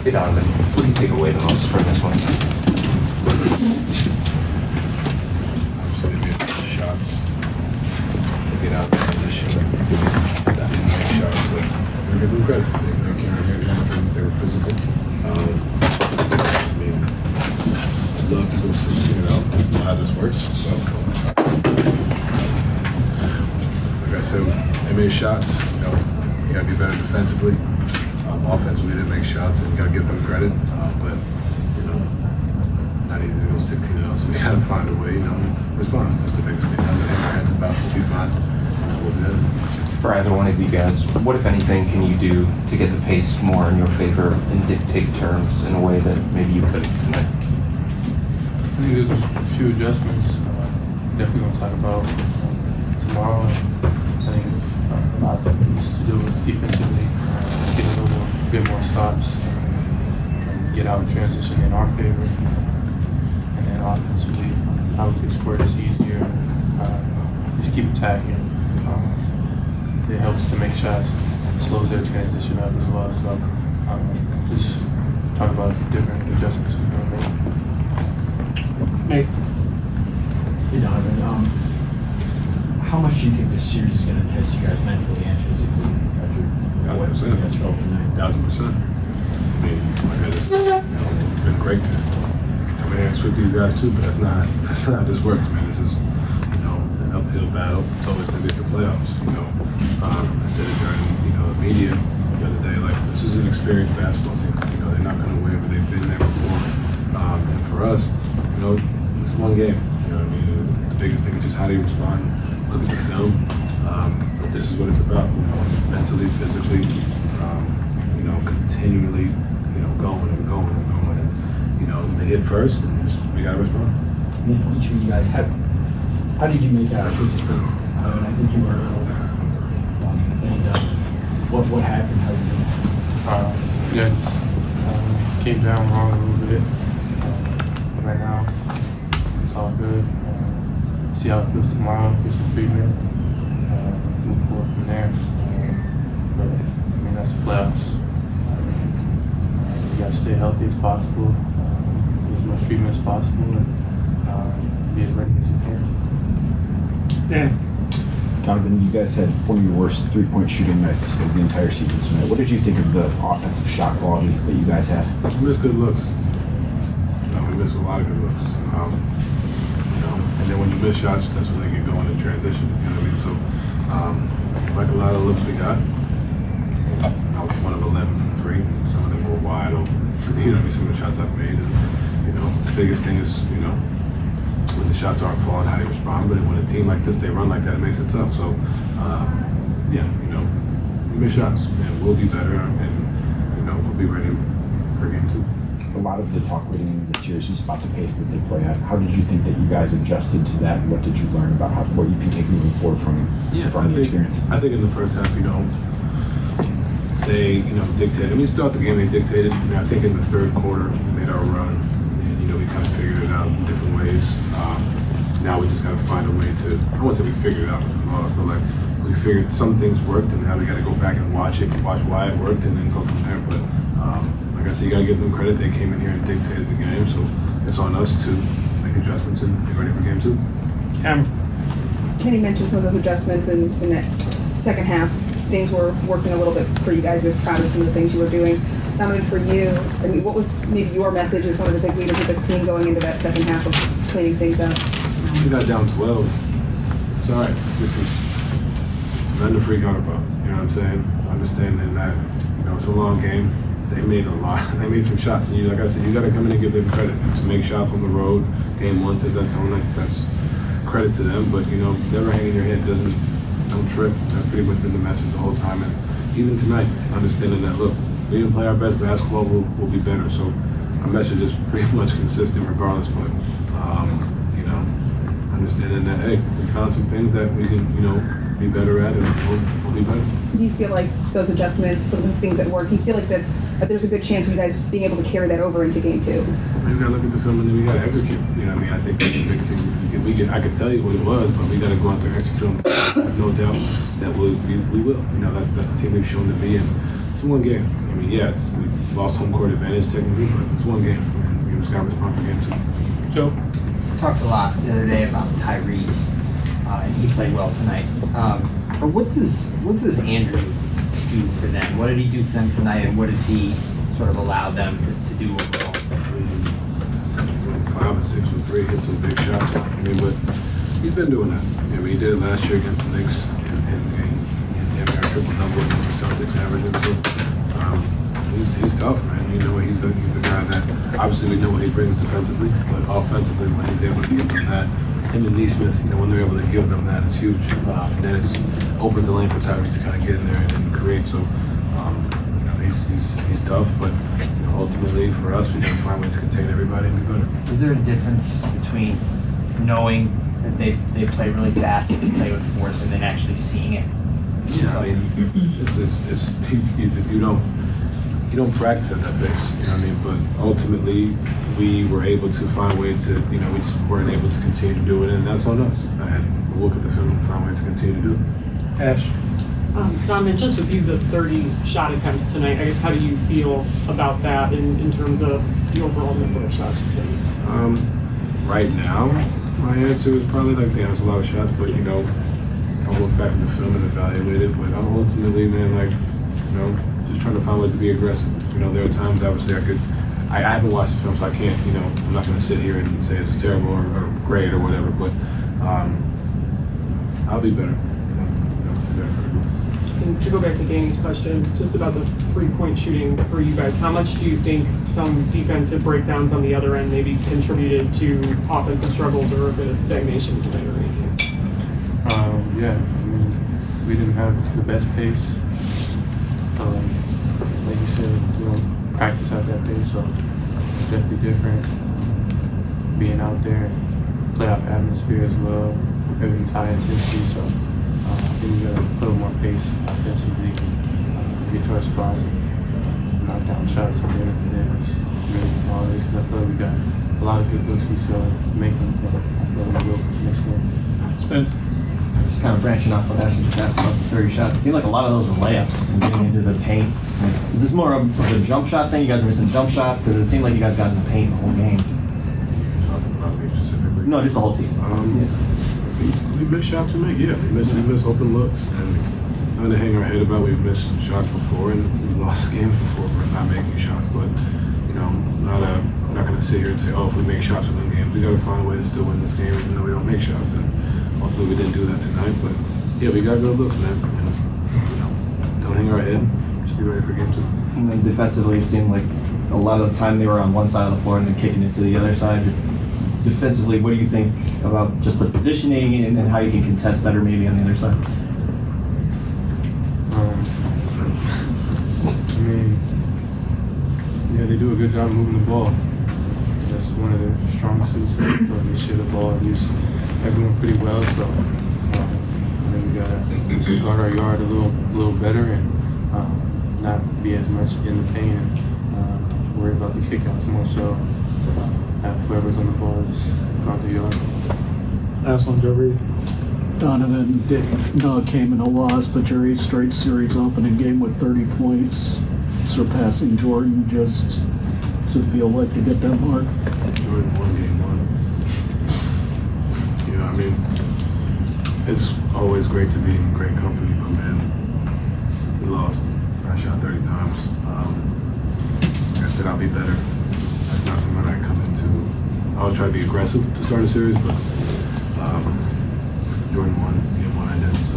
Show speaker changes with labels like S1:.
S1: Hey Donovan, what do you take away the most from this one?
S2: Obviously, they get shots. They get out of position. That didn't make shots, but we give them credit. They came in here doing business. They were physical. I mean, I'd love to go 16-0. That's not how this works. So, like I said, they made shots. You know, you gotta be better defensively. Offensively, they make shots, and you gotta give them credit. But you know, not easy to go 16-0, so we gotta find a way, you know, respond. That's the biggest thing. Nothing in our hands about. We'll be fine. We'll be good.
S1: For either one of you guys, what, if anything, can you do to get the pace more in your favor and dictate terms in a way that maybe you couldn't tonight?
S3: I think there's a few adjustments. Definitely going to talk about tomorrow. I think a lot of things to do with defensively, get a little bit more stops, and get out transition in our favor. And then offensively, how we can score this easier. Just keep attacking. It helps to make shots, slows their transition up as well. So just talk about different adjustments we're going to make.
S4: Hey Donovan, how much do you think this series is going to test you guys mentally and physically after what you guys felt tonight?
S2: 1,000%. I mean, like I just, you know, it's been great to come in here and sweep these guys too, but that's not how this works, man. This is, you know, an uphill battle. It's always going to be the playoffs, you know. I said it during, you know, the media the other day, like, this is an experienced basketball team. You know, they're not going to waver. They've been there before. And for us, you know, it's one game. You know what I mean? The biggest thing is just how do you respond, look at the film. But this is what it's about, you know, mentally, physically, you know, continually, you know, going and going and going. And, you know, they hit first, and we got to respond.
S4: Each of you guys, how did you make out physically? I mean, I think you were a little and what happened? How did you
S3: Yeah, just came down wrong a little bit. Right now, it's all good. See how it feels tomorrow, get some treatment, move forward from there. But I mean, that's the playoffs. You got to stay healthy as possible, get as much treatment as possible, and be as ready as you can.
S4: Yeah.
S5: Donovan, you guys had one of your worst three-point shooting nights of the entire season tonight. What did you think of the offensive shot quality that you guys had?
S2: We missed good looks. We missed a lot of good looks. You know, and then when you miss shots, that's when they get going in transition. You know what I mean? So, like a lot of looks we got, I was 1 of 11 from 3. Some of them were wide open. You know what I mean? Some of the shots I've made, and you know, the biggest thing is, you know, when the shots aren't falling, how they respond. But when a team like this, they run like that, it makes it tough. So, yeah, you know, we miss shots, and we'll be better, and you know, we'll be ready for game 2.
S5: A lot of the talk leading into the series was about the pace that they play at. How did you think that you guys adjusted to that? What did you learn about what you can take moving forward from the experience?
S2: I think in the first half, you know, they, you know, dictated. I mean, throughout the game, they dictated. And I think in the third quarter, we made our run, and you know, we kind of figured it out in different ways. Now we just got to find a way to. I won't say we figured it out, but like we figured some things worked, and now we got to go back and watch why it worked, and then go from there. But like I said, you got to give them credit. They came in here and dictated the game, so it's on us to make adjustments and get ready for game 2.
S6: Kenny mentioned some of those adjustments in that second half. Things were working a little bit for you guys. He was proud of some of the things you were doing. Donovan, for you, I mean, what was maybe your message as one of the big leaders of this team going into that second half of cleaning things up?
S2: We got down 12. It's all right. This is nothing to freak out about. You know what I'm saying? Understanding that, you know, it's a long game. They made a lot. They made some shots, and you, like I said, you got to come in and give them credit to make shots on the road. Game 1 set that tone. That's credit to them. But you know, never hang in your head. Don't trip. That's pretty much been the message the whole time. And even tonight, understanding that, look, we didn't play our best basketball. We'll be better. So our message is pretty much consistent regardless. But you know, understanding that, hey, we found some things that we can, you know, be better at, and we'll be better.
S6: Do you feel like those adjustments, some of the things that work, do you feel like there's a good chance of you guys being able to carry that over into game 2?
S2: We gotta look at the film and then we gotta execute. You know what I mean? I think that's the big thing. I could tell you what it was, but we gotta go out there and execute. I have no doubt that we will. You know, that's the team we've shown to be, and It's one game. I mean, yeah, we lost home court advantage technically, but it's one game. And we just got to respond for game 2.
S3: Joe?
S4: Talked a lot the other day about Tyrese, and he played well tonight. But what does Andrew do for them? What did he do for them tonight, and what does he sort of allow them to do overall?
S2: Went 5 or 6 with 3, hit some big shots. I mean, but he's been doing that. I mean, he did it last year against the Knicks, and having our triple-double against the Celtics averaging. So he's tough, man. You know, he's a guy that obviously we know what he brings defensively, but offensively when he's able to give them that, him and Neesmith, you know, when they're able to give them that, it's huge. And then it's opens the lane for Tyrese to kind of get in there and create. So you know, he's tough, but you know, ultimately for us, we got to find ways to contain everybody and be better.
S4: Is there a difference between knowing that they play really fast and they play with force, and then actually seeing it?
S2: Yeah, I mean, it's you don't practice at that pace, you know what I mean? But ultimately, we were able to find ways to, you know, we just weren't able to continue to do it, and that's on us. And we'll look at the film and find ways to continue to do it.
S3: Ash?
S7: Donovan, just with you, the 30 shot attempts tonight, I guess how do you feel about that in terms of the overall number of shots you take?
S2: Right now, my answer is probably like, damn, it's a lot of shots, but you know, I'll look back in the film and evaluate it. But I'm ultimately, man, like, you know, just trying to find ways to be aggressive. You know, there are times obviously I haven't watched the film, so I can't, you know, I'm not going to sit here and say it's terrible or great or whatever, but I'll be better. You know, to be better.
S7: And to go back to Danny's question, just about the three-point shooting for you guys, how much do you think some defensive breakdowns on the other end maybe contributed to offensive struggles or a bit of stagnation tonight or anything?
S3: Yeah, I mean, we didn't have the best pace. Like you said, we don't practice at that pace, so it's definitely different. Being out there, playoff atmosphere as well, everything's high intensity, so I think we got a little more pace offensively, get to our spot, knock down shots, and then it's really all this. I feel like we got a lot of good looks to make them, but I feel like we'll next game.
S8: Spence?
S9: Just kind of branching off what Ashley just asked about the 30 shots. It seemed like a lot of those were layups and getting into the paint. Like, is this more of a jump shot thing? You guys are missing jump shots? Because it seemed like you guys got in the paint the whole game.
S2: Talking about me specifically.
S9: No, just the whole team.
S2: We missed shots we make, yeah. We miss open looks. And nothing to hang our head about. We've missed shots before and we've lost games before for not making shots. But, you know, it's not I'm not going to sit here and say, oh, if we make shots, we win games. We got to find a way to still win this game even though we don't make shots. And ultimately, we didn't do that tonight. But, yeah, we got good looks, man. And, you know, don't hang our head. Just be ready for game 2.
S9: And then defensively, it seemed like a lot of the time they were on one side of the floor and then kicking it to the other side. Just defensively, what do you think about just the positioning and how you can contest better maybe on the other side?
S3: I mean, yeah, they do a good job moving the ball. That's one of their strong suits. They share the ball and use everyone pretty well. So I think we gotta just guard our yard a little better and not be as much in the paint and worry about the kickouts more so. Have whoever's on the ball just guard the yard.
S8: Last one, Joe Reed.
S10: Donovan came in a loss, but your 8th straight series opening game with 30 points, surpassing Jordan. Just does it feel like to get that mark?
S2: Jordan won game 1. You know, I mean, it's always great to be in great company, but man, we lost. I shot 30 times. Like I said, I'll be better. That's not something I come into. I'll try to be aggressive to start a series, but Jordan won game 1, I did, so.